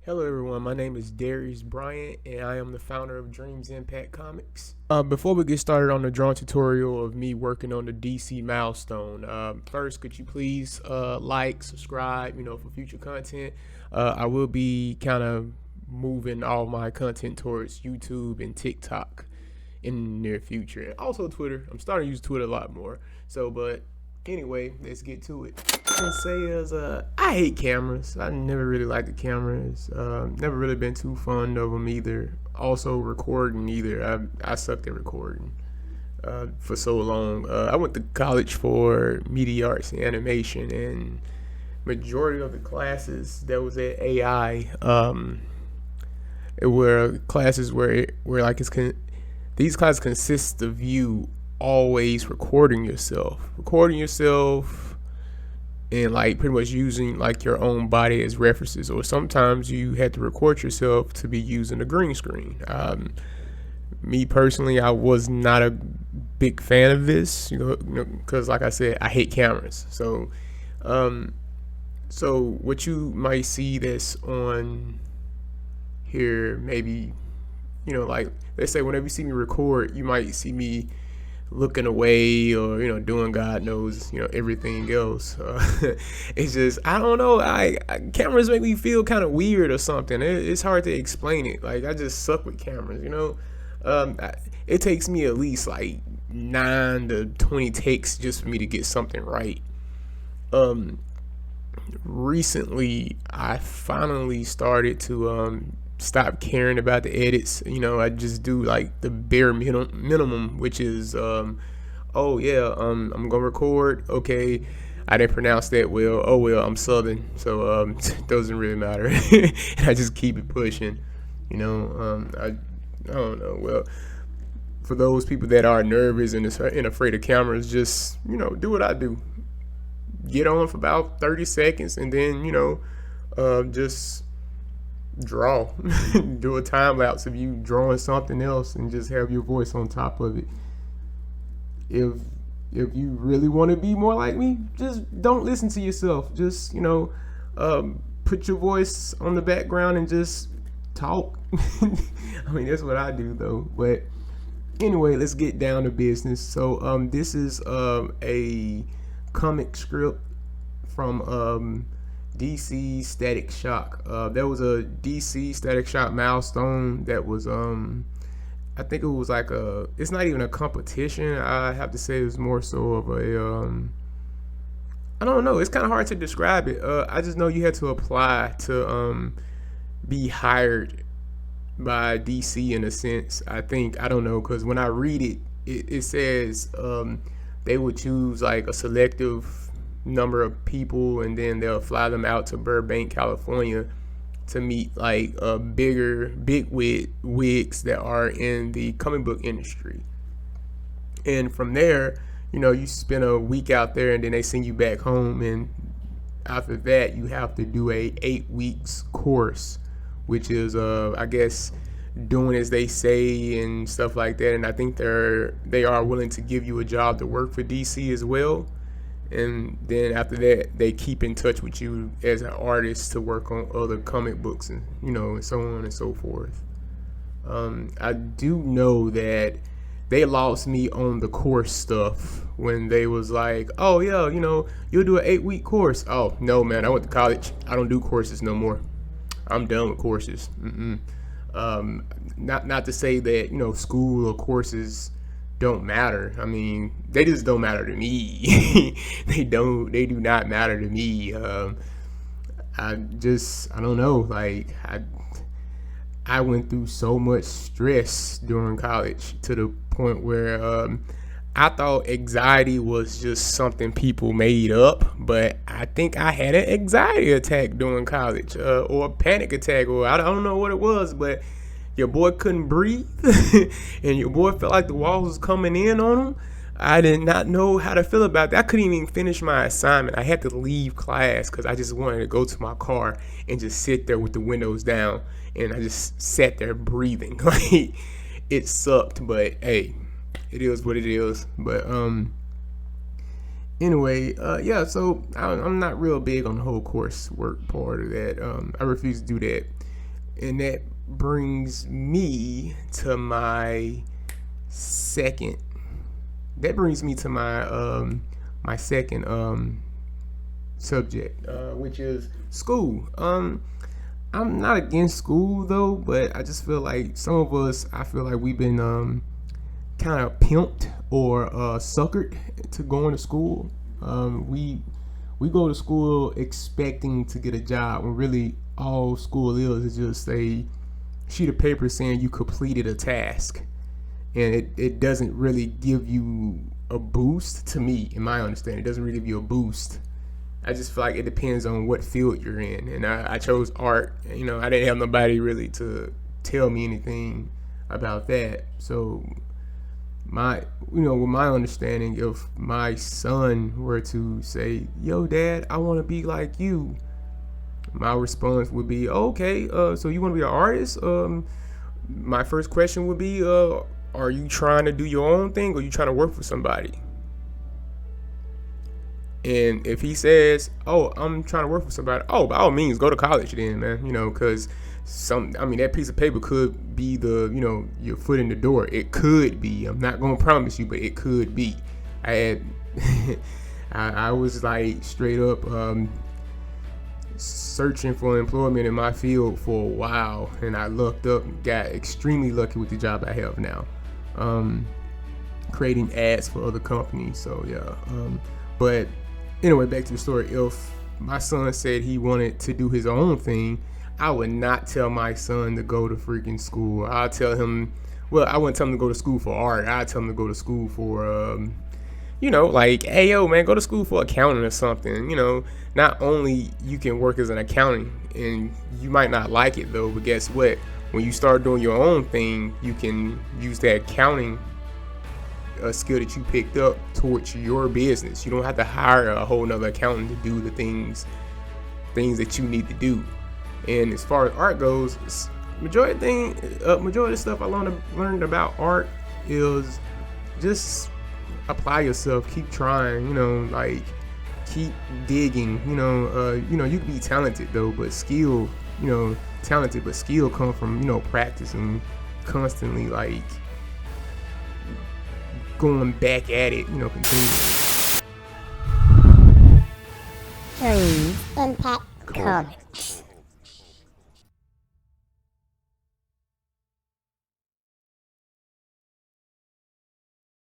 Hello everyone, my name is Darius Bryant and I am the founder of Dreams Impact Comics. Before we get started on the drawing tutorial of me working on the DC Milestone, first could you please like, subscribe, for future content. I will be kind of moving all my content towards YouTube and TikTok in the near future. And also Twitter. I'm starting to use Twitter a lot more. But anyway, let's get to it. I can say is I hate cameras. I never really liked the cameras. Never really been too fond of them either. Also recording either. I sucked at recording for so long. I went to college for media arts and animation, and majority of the classes that was at AI it were classes where like these classes consist of you always recording yourself and like pretty much using like your own body as references, or sometimes you had to record yourself to be using a green screen. Me personally, I was not a big fan of this, because like I said, I hate cameras. So what you might see that's on here, maybe, like let's say whenever you see me record, you might see me looking away or doing God knows everything else. It's just I don't know. Cameras make me feel kind of weird or something. It's hard to explain it. Like I just suck with cameras. It takes me at least like 9 to 20 takes just for me to get something right. Recently I finally started to stop caring about the edits. I just do like the bare minimum, which is oh yeah, I'm gonna record. Okay, I didn't pronounce that well. Oh well, I'm Southern, so it doesn't really matter. And I just keep it pushing. I don't know. Well, for those people that are nervous and afraid of cameras, just do what I do. Get on for about 30 seconds, and then just draw. Do a time lapse of you drawing something else and just have your voice on top of it. If you really want to be more like me, just don't listen to yourself. Just put your voice on the background and just talk. I mean, that's what I do though. But anyway, let's get down to business. So this is a comic script from DC Static Shock. There was a DC Static Shock Milestone that was I think it was like it's not even a competition. I have to say it was more so of a I don't know, it's kind of hard to describe it. I just know you had to apply to be hired by DC in a sense. I don't know, because when I read it says they would choose like a selective number of people, and then they'll fly them out to Burbank, California, to meet like big wigs that are in the comic book industry. And from there, you spend a week out there, and then they send you back home. And after that, you have to do a 8 weeks course, which is I guess doing as they say and stuff like that. And I think they are willing to give you a job to work for DC as well. And then after that, they keep in touch with you as an artist to work on other comic books, and and so on and so forth. I do know that they lost me on the course stuff when they was like, oh yeah, you'll do an 8-week course. Oh no, man, I went to college. I don't do courses no more. I'm done with courses. Not to say that school or courses don't matter. I mean, they just don't matter to me. They do not matter to me. I don't know. Like I went through so much stress during college to the point where I thought anxiety was just something people made up, but I think I had an anxiety attack during college, or a panic attack, or I don't know what it was, but your boy couldn't breathe, and your boy felt like the walls was coming in on him. I did not know how to feel about that. I couldn't even finish my assignment. I had to leave class because I just wanted to go to my car and just sit there with the windows down, and I just sat there breathing. Like, it sucked, but hey, it is what it is. But anyway, yeah. So I'm not real big on the whole coursework part of that. I refuse to do that. And that brings me to my second. That brings me to my second subject, which is school. I'm not against school though, but I just feel like some of us, I feel like we've been kind of pimped or suckered to going to school. We go to school expecting to get a job when really all school is just a sheet of paper saying you completed a task, and it doesn't really give you a boost. To me, in my understanding, it doesn't really give you a boost. I just feel like it depends on what field you're in, and I chose art. You know, I didn't have nobody really to tell me anything about that. So with my understanding, if my son were to say, "Yo, Dad, I want to be like you," my response would be, "Okay, so you want to be an artist?" My first question would be, "Are you trying to do your own thing, or are you trying to work for somebody?" And if he says, "Oh, I'm trying to work for somebody," oh, by all means, go to college then, man. Because that piece of paper could be your foot in the door. It could be. I'm not gonna promise you, but it could be. I had, I was like straight up searching for employment in my field for a while, and I looked up, got extremely lucky with the job I have now, creating ads for other companies. So yeah, but. Anyway, back to the story. If my son said he wanted to do his own thing, I would not tell my son to go to freaking school. I'll tell him, well, I wouldn't tell him to go to school for art. I'd tell him to go to school for, like, hey, yo, man, go to school for accounting or something. Not only you can work as an accountant, and you might not like it, though, but guess what? When you start doing your own thing, you can use that accounting a skill that you picked up towards your business. You don't have to hire a whole nother accountant to do the things that you need to do. And as far as art goes, majority of the stuff I learned about art is just apply yourself, keep trying, keep digging. You can be talented though, but skill, talented but skill come from practicing constantly, like going back at it, continually. Impact Comics.